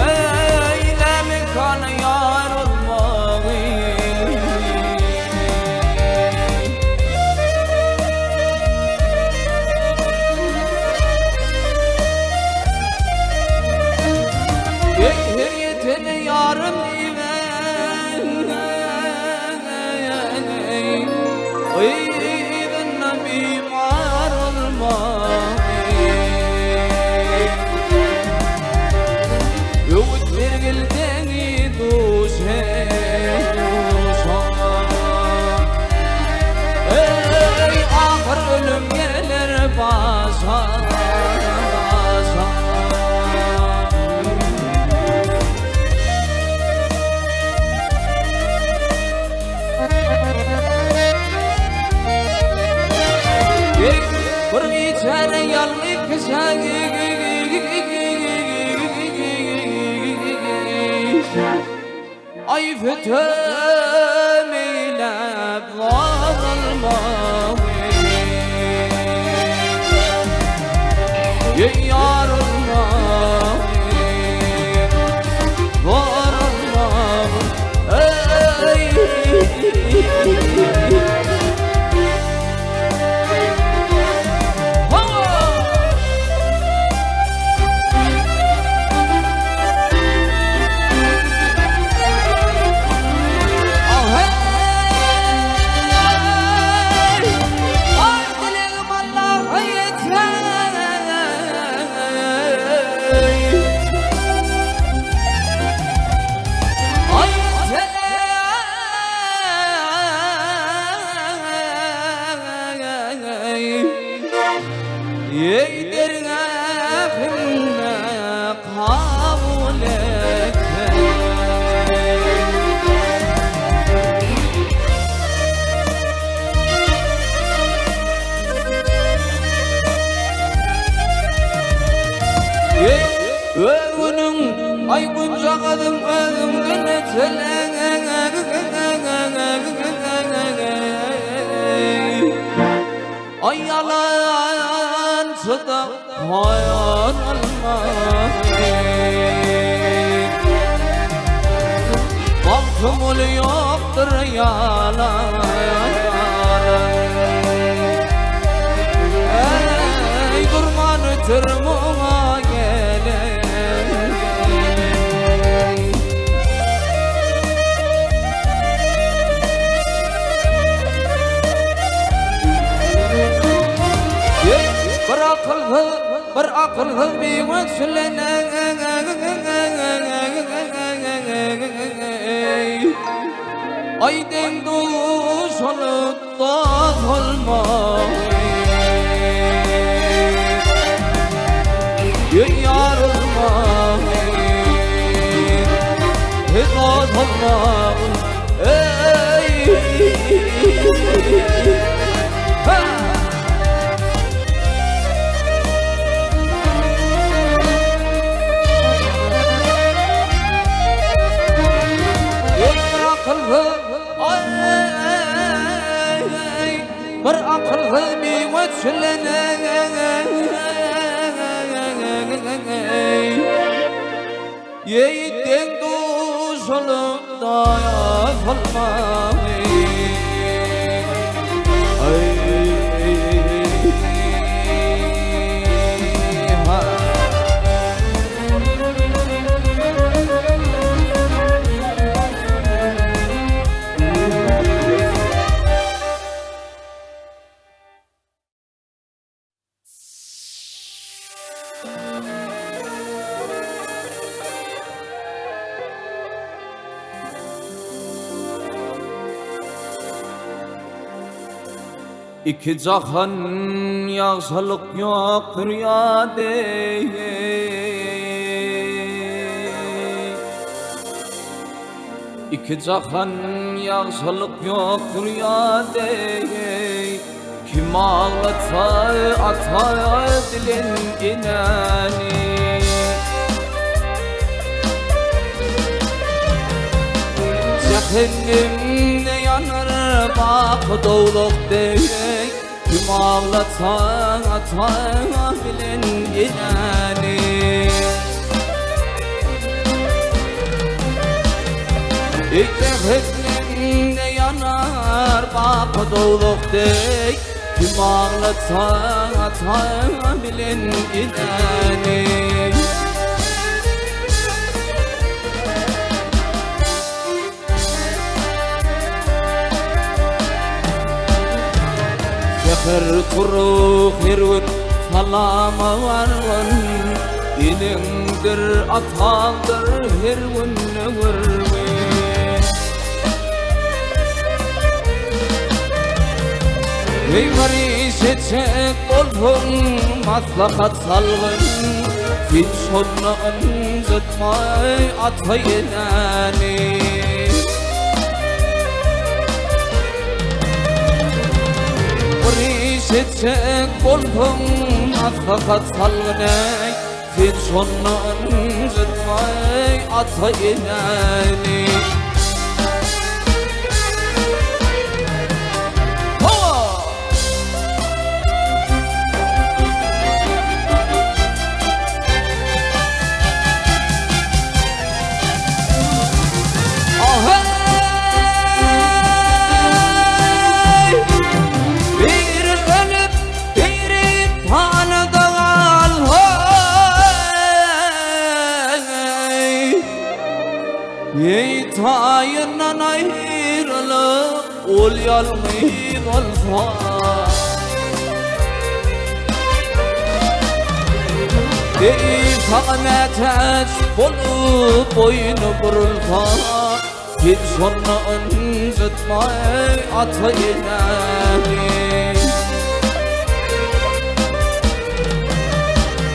eylemi kan yar olmağı hürriyetini yarım ölüm gelir baza bir içeri yalnız kısa ay fütüm ile varılmam yarılmam varılmam Öğünün ay kucağıdım öğümden etelen ay yalan sıda hayal alma baktım ol yoktur yalan ey durman ötürmüğa gelen bir akılsız bir vetsülene ayden duşanıda olma yarılma hiç olma bir akılsız bir vetsülene yiğitten duşanıda olma İki cahan yağsalık yoktur ya dey İki cahan yağsalık yoktur ya dey Kim ağlata ata dilin inani Cehennemde yanar bak doğluk dey Kim kim ağlatan ata bilen inani. İlk ne yanar bak doğluk dey, kim ağlatan ata bilen inani. Seher turu hirun salama varun, ilindir atandır hirun vurwe. Eyvari seçek olhun maslahat salgın, hiç sonra anzıtmay atayinani. Seçek olhun maslahat salgın, hiç sonra anzıtmay atayinani. Yeytayinan ayrılık ol yalmayın olsa, Deyfane teç bolup boynu burulsa, hiç sonra anzıtmay atayinani.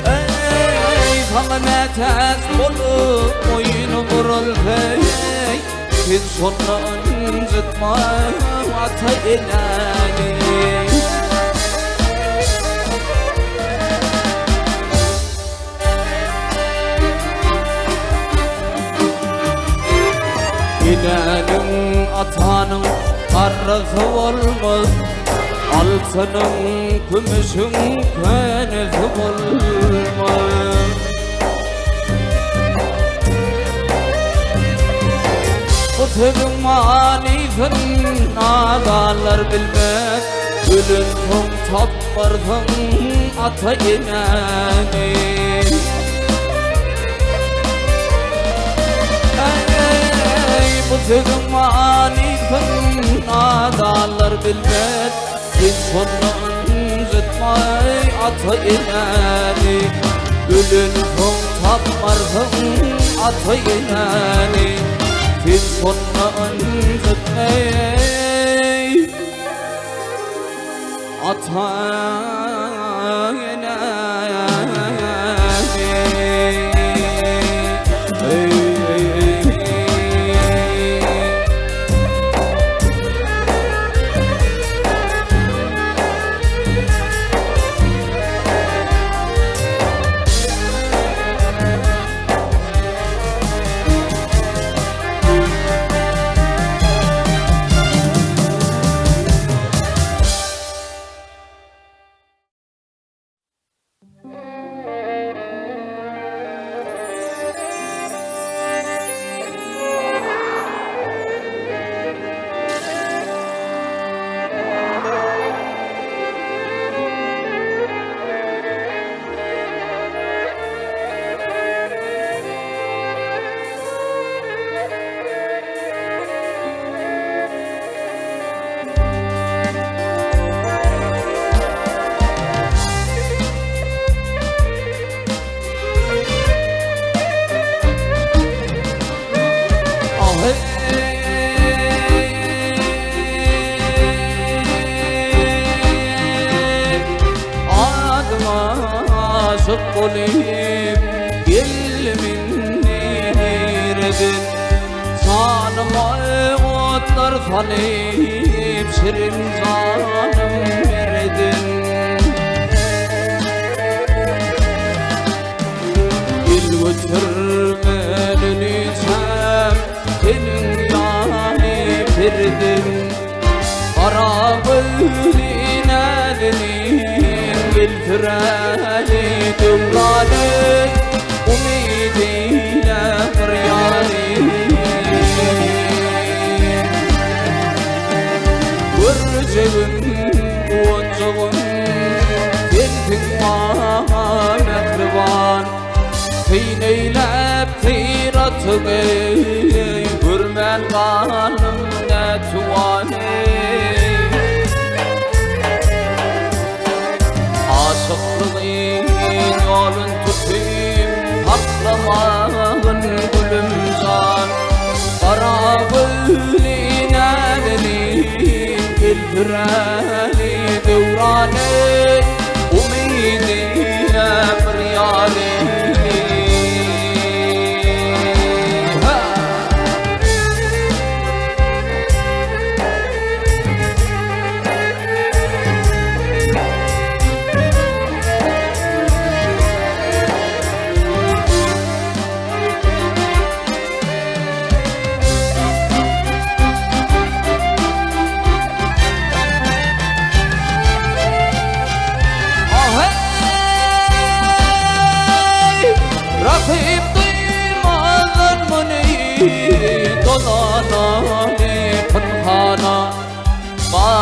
Deyfane teç bolup boynu burulsa, hiç sonra anzıtmay atayinani. İnenin atanın karısı olmaz, altının gümüşün könüzü olmaz. Bu tübün manifin nadalar bilmez, gülün tüm tapardın atayinani. Bu tübün manifin nadalar bilmez, hiç sonra anzıtmay atayinani. Gülün tüm tapardın atayinani. Hiç sonra anzıtmay atayinani. aşık olayım, gel minni neredin, canıma otlar falayım, şirin canım verdin. Gel götürmeni çem, senin yani verdin, kara gülün elini الفرالي دوراني أميدي لا فريالي ورجل وانجغن تلفق ما مكربان في نيلة بثيرتغي برمان غانم نتواني عاشقلغين يولن تفيم أقلماغن قلمزان قرابلي نادلين الفرالي دوراني أميدي يا فريالي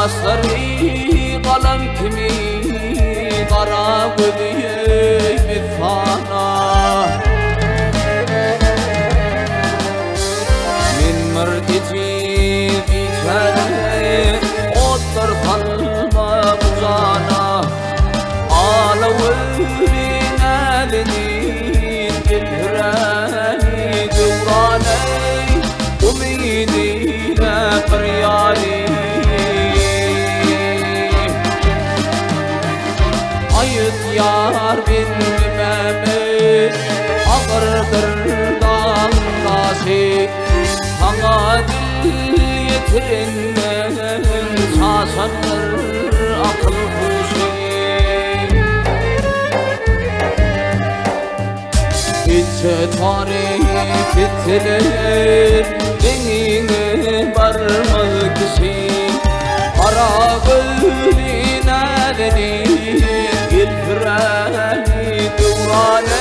باصري قلم كمي ضرب بي مثانا من مردتي في شارع قطر خلما بزانا على ولينا لدين الهراني دوراني أميدي لا فريالي yar bilmemi ağırdır dağlası sana dil yetirinden sasanır akıl kuşu İçe tarif ettiler denine varmak için ara gülüne denir الفرالي دوراني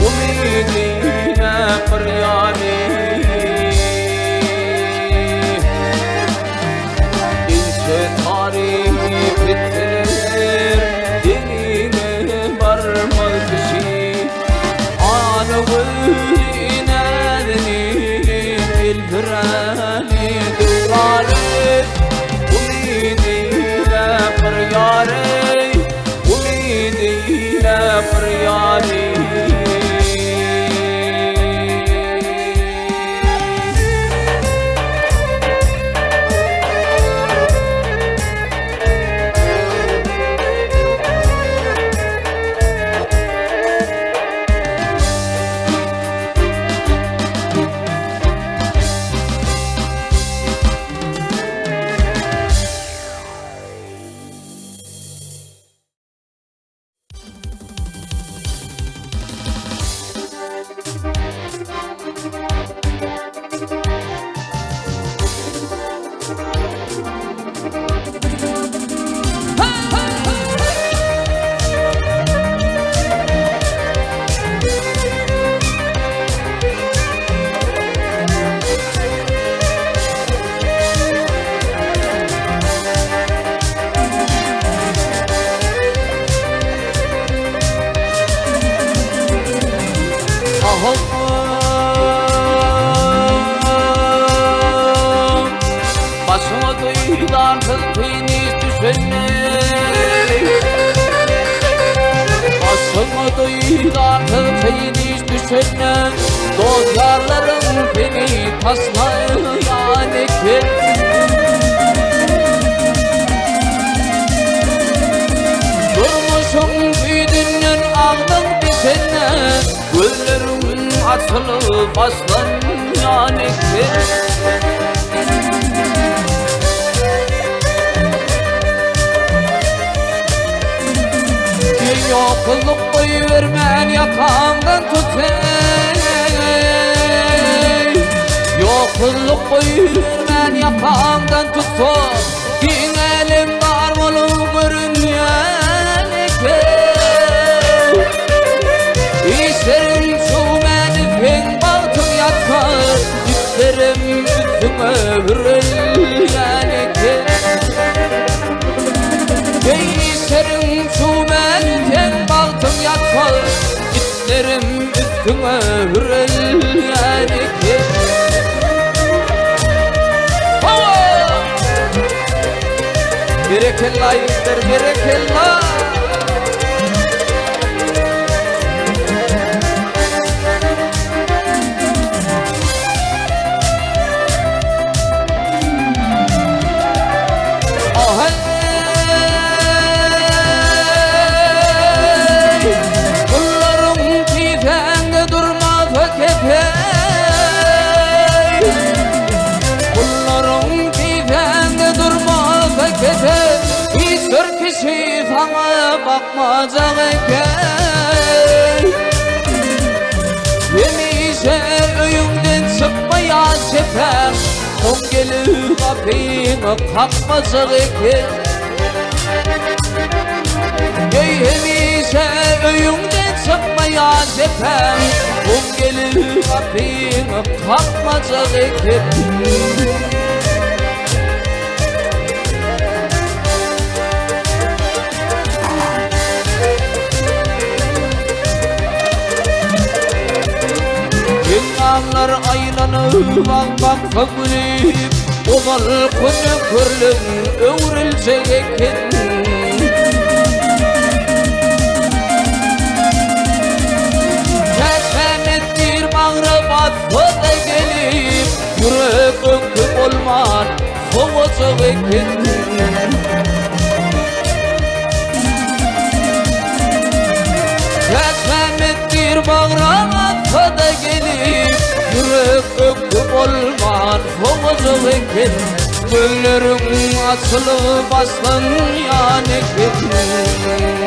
أميدي لا فريالي إنت طريق التنير دينين برمكشي أنا ولينا دنين الفرالي دوراني أميدي لا فريالي لا فريالي Başıma duyulan kılpiniz düşene Başıma duyulan kılpiniz düşene Dostlarlarım beni tasmaya geldi Durmuşum büyüdünün ağdım düşene Güllerim açılıp aslan yani Yokluk koyuvermen yakamdan tut Yokluk koyuvermen yakamdan tut Din elim dar olup görünmeyen üstüne hürrelyen iken Berekellah ister berekellah Hiçbir kişi sana bakmayacak eken Yemişe öyünden çıkmaya sefer Son gelip kapını kapmayacak eken Yemişe öyünden çıkmaya sefer Son gelip kapını kapmayacak eken Yıllar aylanıp bak fıgrip Oğal konu körlüm öğrilecek eken Kesemet bir mağrı batfıda gelip Yürek önküp olman soğucak eken Kesemet bir mağrı batfıda gelip Yürek önküp olman soğucak eken Güllerim açılıp aslan yan eken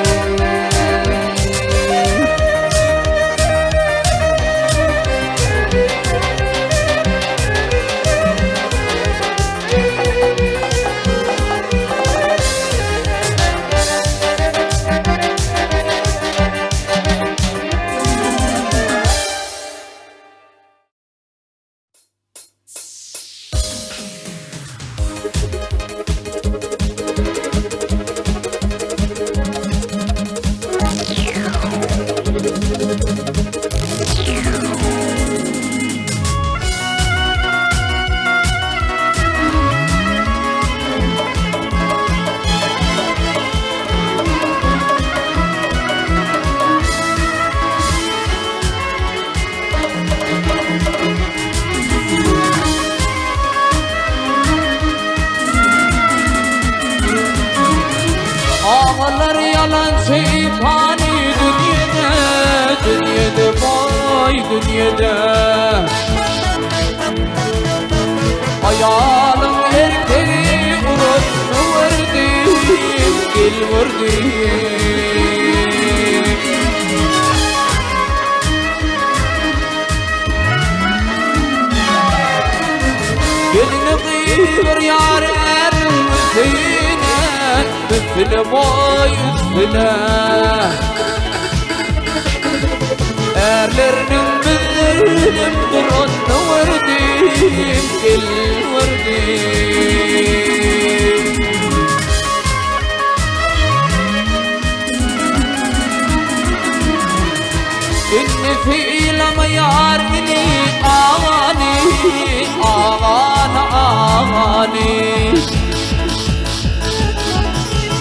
Ağlar yalancı fani dünyada Dünyada vay dünyada Hayalım erkeği urutlu verdim Gel verdim Gelini kıyır yar erim üstüne Üstüne boy üstüne Erlerinin bildirim durunu verdim Gel verdim İnni fiilama yar ini ağani Ağana ağani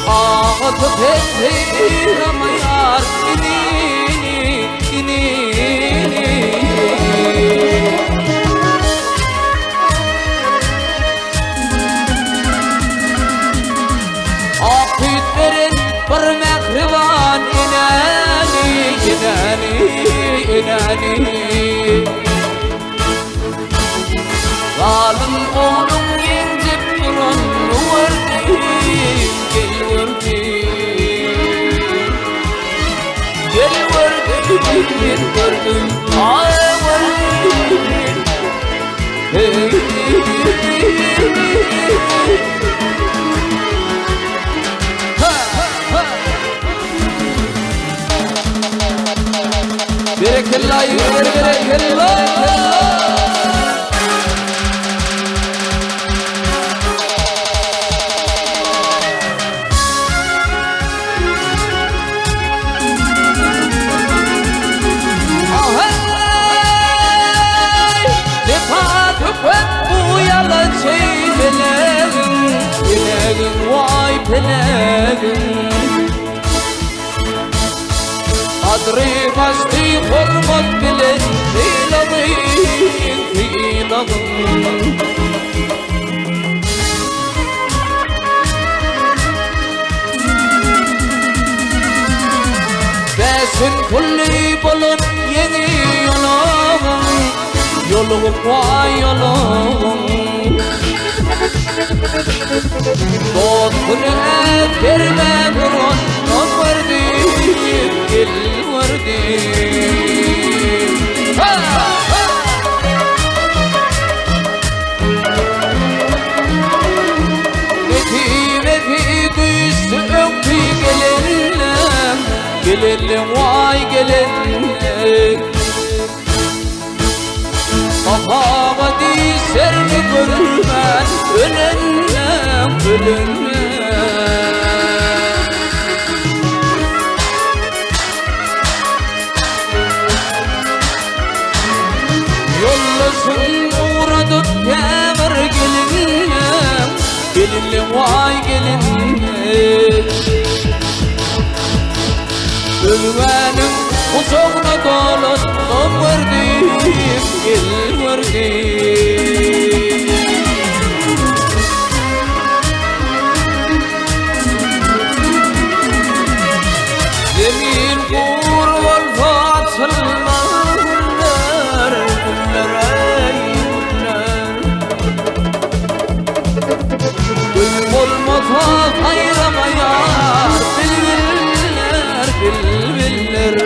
Ağıtı tektir ama yar ini Akit verin bir mehriban inani Zalim oğlum yencip duran verdim Gel verdim ay verdim Berekellah berekellah Oh, hey! Adri basti hurmat bilen Hilalım Besin kulli bulun yeni yolum Yolum vay yolum Doğdunu verme durun Not verdim, gel verdim Veti duysu öptü gelelim Gelelim vay gelelim Kafama diser mi görmen Ölünmem, ölünmem Yollasın uğradık temir gelinlim Gelinlim vay gelinlim Ölmenin kucağına dolan Nam verdim, gel verdim Yemin kurban fatılmaz güller Güller ey güller Gülüm olmasa hayramayar Bilbiller, bilbiller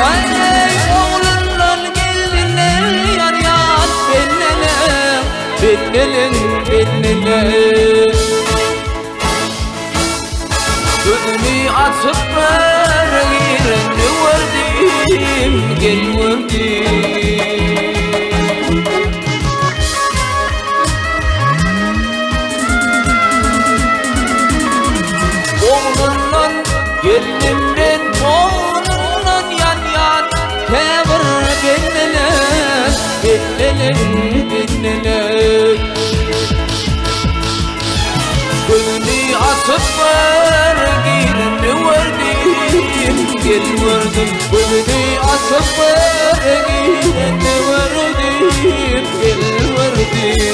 Ey oğlundan gelinler yar yar Benneler, benneler, benneler Gözünü açıp ver yerini verdim Gel verdim Oğlundan gelinimden oğlundan yan yan Temir benneler, benneler, benneler Gönlü açıp ver girini verdim Gel verdim Gönlü açıp ver girini verdim Gel verdim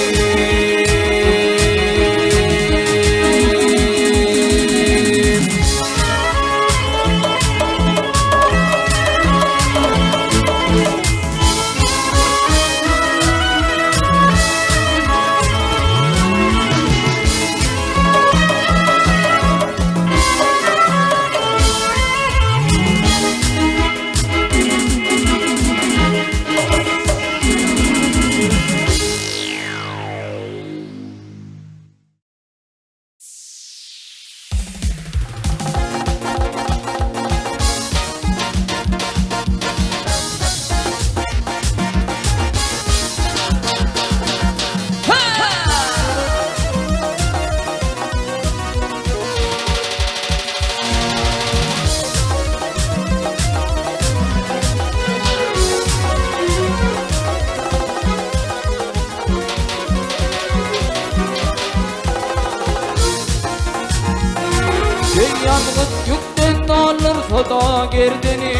Yalnız yükten alır sodagerdeni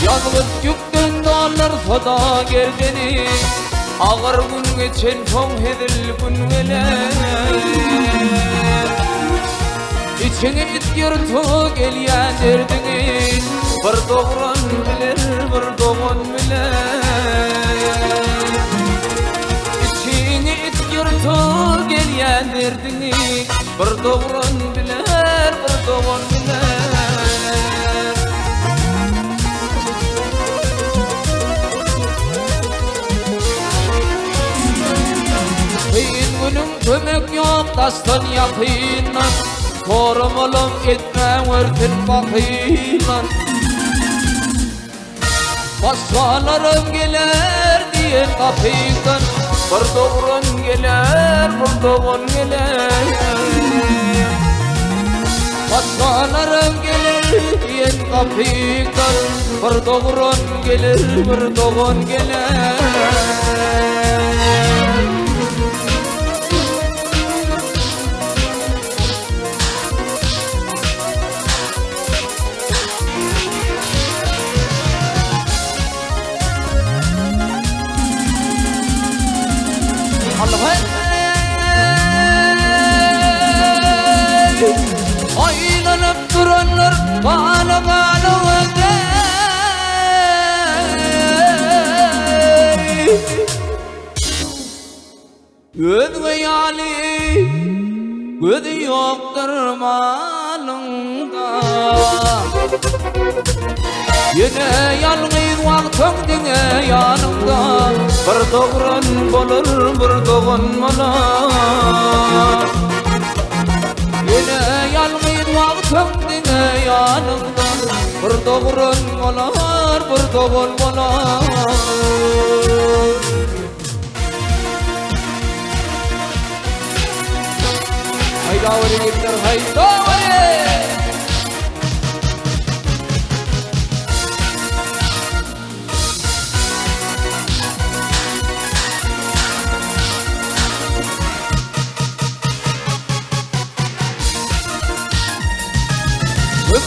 Yalnız yükten alır sodagerdeni Ağır gün geçen son hedil gün geler İçine it yırtı gelyen derdini Bir doğran bilir, bir doğan bilir İçine it yırtı gelyen derdini Bir doğran bilir, bir doğan bilir Kıyın günüm kömek yok, dastan yakıyla Korumalım etme örtün bakıyla Başkalarım gelir diye kapıydan Bir doğran gelir, bir doğan gelir Başkalarım gelir diye diyen kapıdan bir doğuran gelir, bir doğan gelir. Aylanıp duranlar bana bana ödey Öd gıyali ödey yoktur malında Yine yalğız vaktim dine yanımda Bir doğran bolur bir doğanmalar Yine yalğız vaktim dine yanımda Bir doğran olar bir doğanmalar Hayda veri gittir hayda veri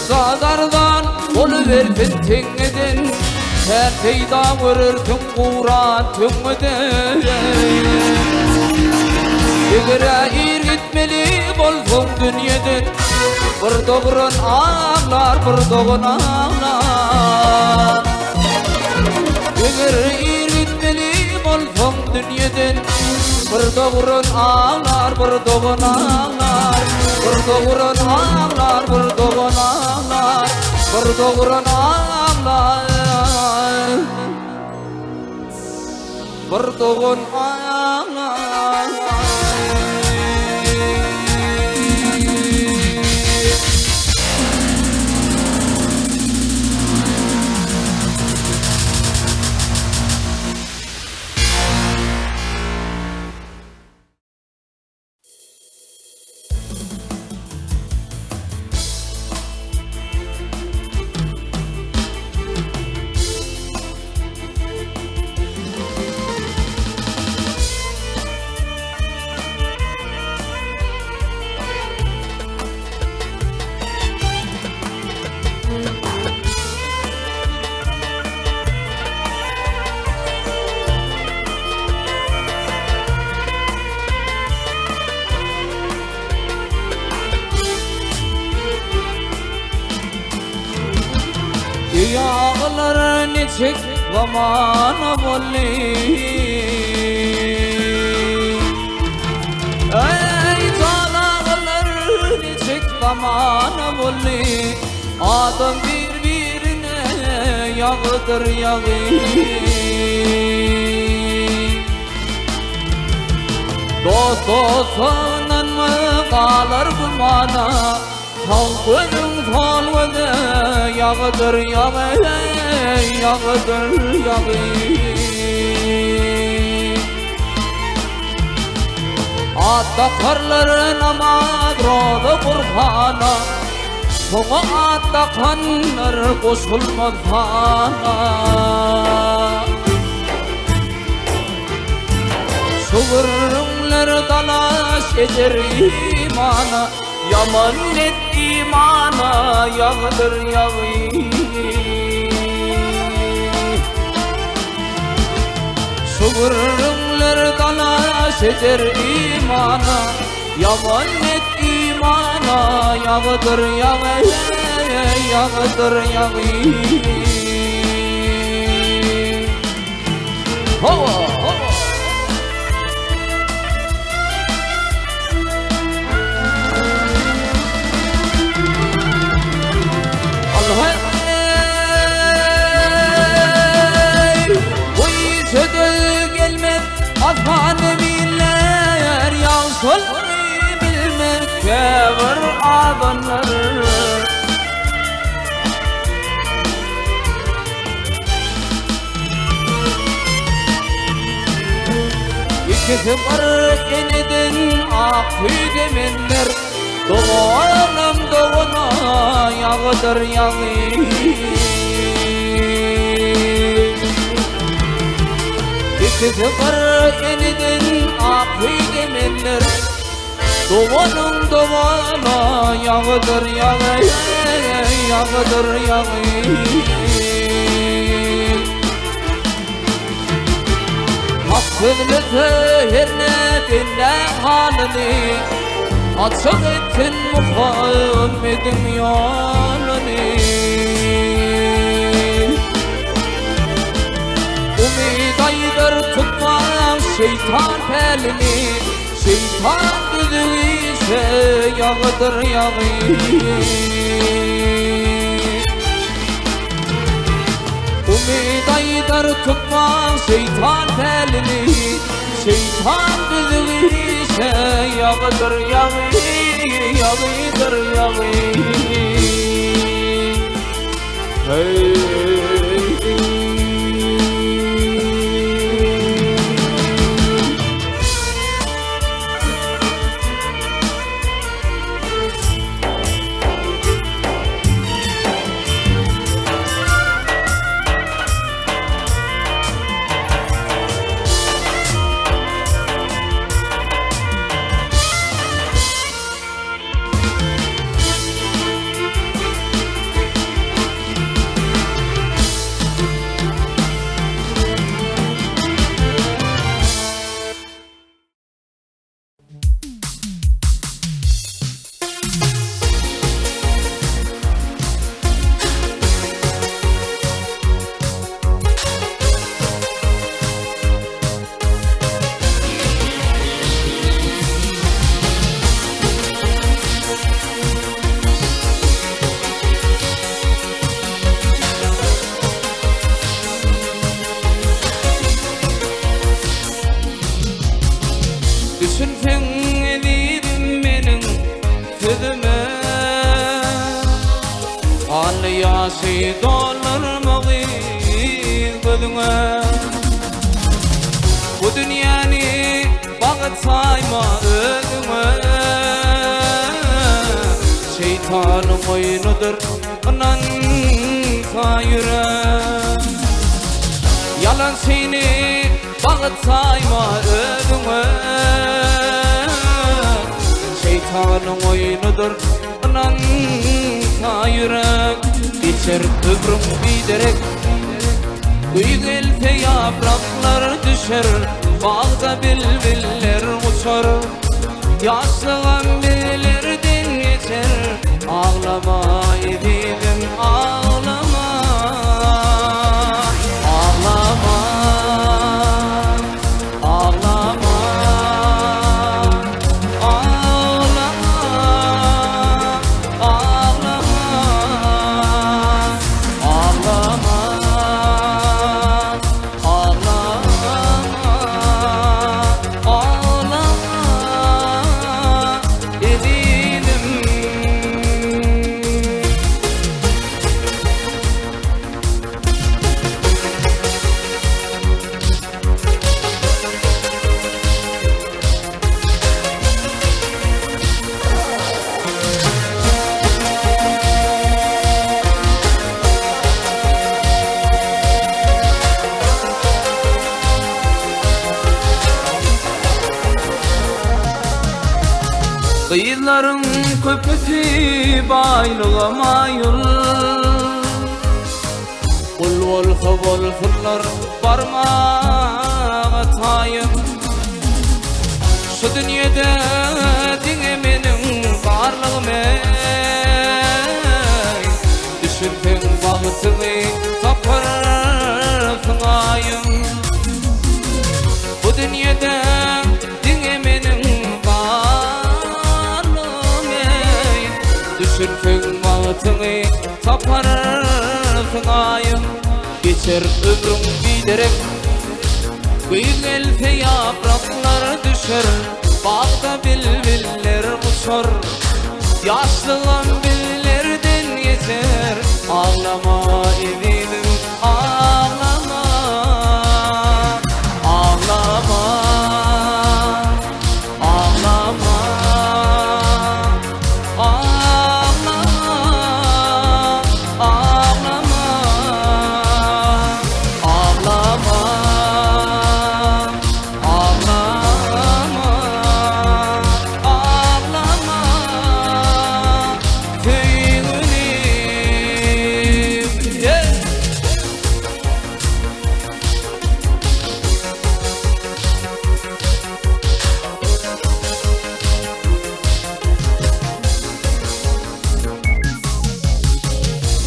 Sadardan oluversin tüngedin Sen teyda vurur tüngura tüngedin Yigire ir gitmeli bolsun dünyeden Bir doğuran ağlar bir doğun ağlar Yigire ir gitmeli bolsun dünyeden Bir doğuran ağlar bir doğun ağlar Bir doğuran ağlar bir doğun ağlar Bir doğuran ağlar Bir doğun ağlar Yağlarını çek zamana bolli Ey çalağlarını çek zamana bolli Adam birbirine yağdır yağı Dost dostundan mı kalır gumana Halkının salvını yağdır yağı Yağdır yağı Atta karların amadroğlu kurbana Soğuk atta kanlar koşulmaz bana Şuurumlar dalaş eder imana Yaman et imana yağdır yağı Şuurumlar dalaş eder imana Yaman et imana yağdır yağı Yağdır yağı Hova hova Azmanemiler yansın bilmek kevir adamlar İkisi var eneden ak hüdemenler Doğanım doğuna yağı yağdır yağı. İkisi var eniden akıydı menler, Dovanın dovana yağdır yağı, yağdır yağı. Hakkımızı her ne dinle halini, açık ettin Muhammed'in yolunu. Umid aydır tutmaz şeytan pelini, şeytan gözü ise yağdır yağı. Umid aydır tutmaz şeytan pelini, şeytan gözü ise yağdır yağı, yağdır yağı. Hey. Düşünsen edeyim benim sözüme, al yaşı doldurmağı gözüne. Bu dünyanı bağıt sayma özüme, şeytanın oyunudur anan sayıra. Yalan seni bağıt sayma özüme, şeytanın oyunudur anan sayıra. Geçer ömrüm giderek, güzel yapraklar düşer, bağda bülbüller uçar. Yaşlığım bellerden geçer, ağlama edeyim ağlama, ağlama, ağlama, ağlama, ağlama, ağlama, ağlama edeyim. Kıyıların köpüsü baylığa mayıl, Volvolha volfurlar barmağa tayım. Şu dünyada dingemenin varlığım ey, düşünsen bağıtını taparsın ayım. Bu dünyada dingemenin düşünsen bağıtını taparsın ayım. Geçer ömrüm giderek, güzel yapraklar düşer, bağda bülbüller uçar. Yaşlığım billerden geçer, ağlama evinim ağlama, ağlama, ağlama, ağlama,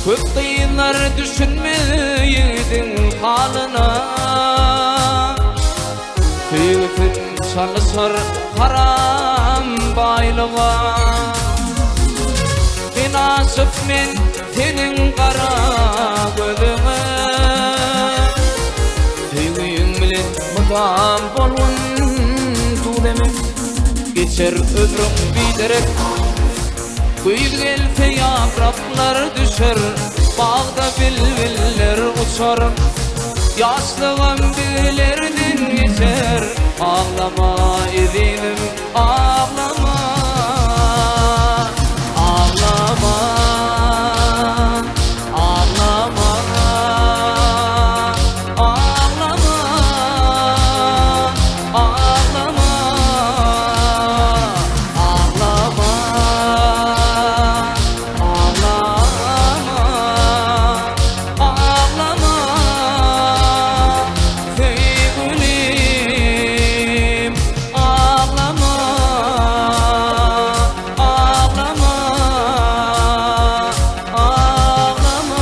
Köp kıyınlar düşünmeydin halına Tüyütün çalışır haram baylığa Nasip men senin kara gözüme Tüyüyün bilen mudam bolun tuleme Geçer ömrüm biderek Kuyup gelse yapraklar düşer Bağda bülbüller uçar Yaşlığım bilerden geçer Ağlama ezinim ağlama Ağlama Ağlama Ağlama Ağlama Ağlama Ağlama sevgilim ağlama Ağlama Ağlama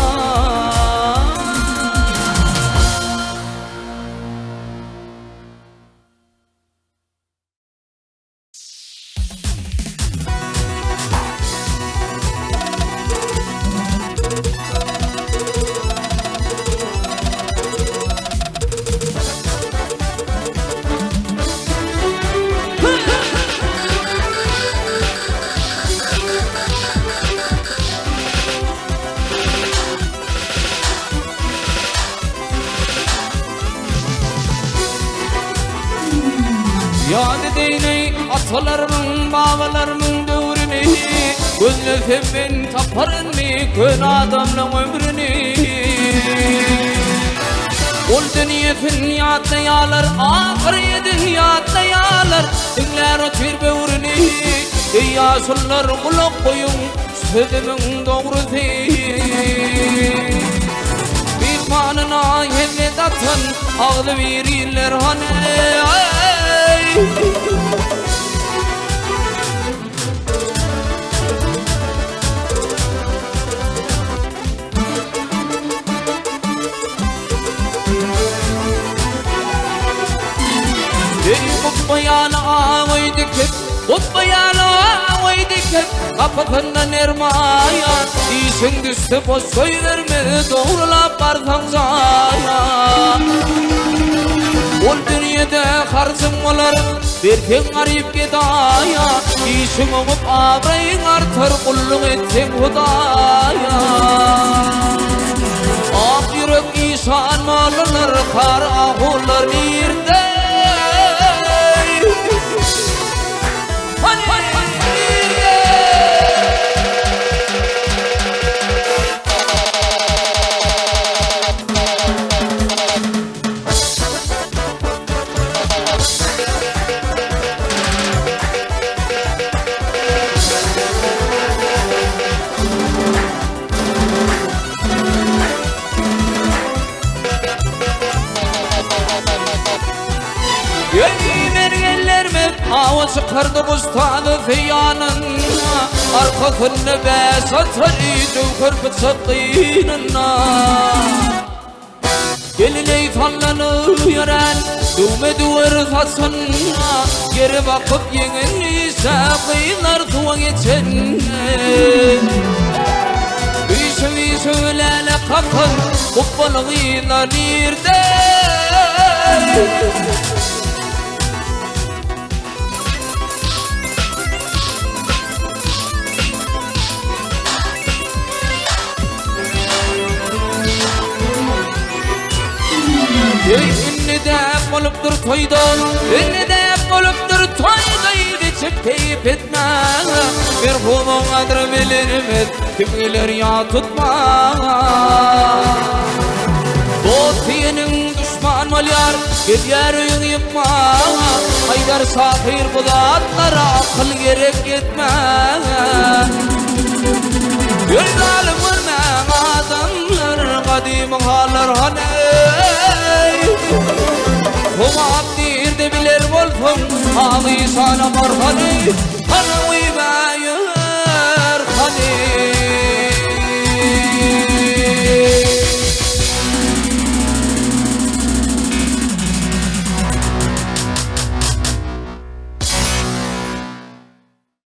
Yad edeyney atalarımın, babalarımın dövrünü Gözlefemmen taparını, kön adamın ömrünü Ol dünyetin yadlayalar, ahiriyedin yadlayalar Dinler o tür bövrünü Ey yaşlılar kulak koyun, sözümün doğrusu Bir manına hevlet atın, ağlı verirler hani Kutbayana ağaydık Kutbayana ağaydık Kapakında nermaya İşin düştü boş koy verme Doğrulap barsan zaya Ol dünyada harcım olar Berken garip gedaya İşin olup ağrayın artır Kulluk etsen hudaya Ah yürek işan malınır Kar ahullar birde Ağız çıkardı bustanı fiyanına Arkasını bes atarı cevher bıçakıyla Geliney fallanı yören Düğme duvar tasına Geri bakıp yenin ise kıyılar tuğa geçen Büyüşü söylele kakın Kubbalığıyla nirde İnni de buluptur toydan İnni de buluptur toydan İçip keyif etme Merhumun adrı bilirmez Kim gelir ya tutma Dost senin düşman malyar Gel yarın yıkma Haydar sahir bu zatlara Akıl gerek etme Bir zalim vurma adamlar Kadim haller hani Huma abdir de bilir bolsun Ağlı sana marhani Hanım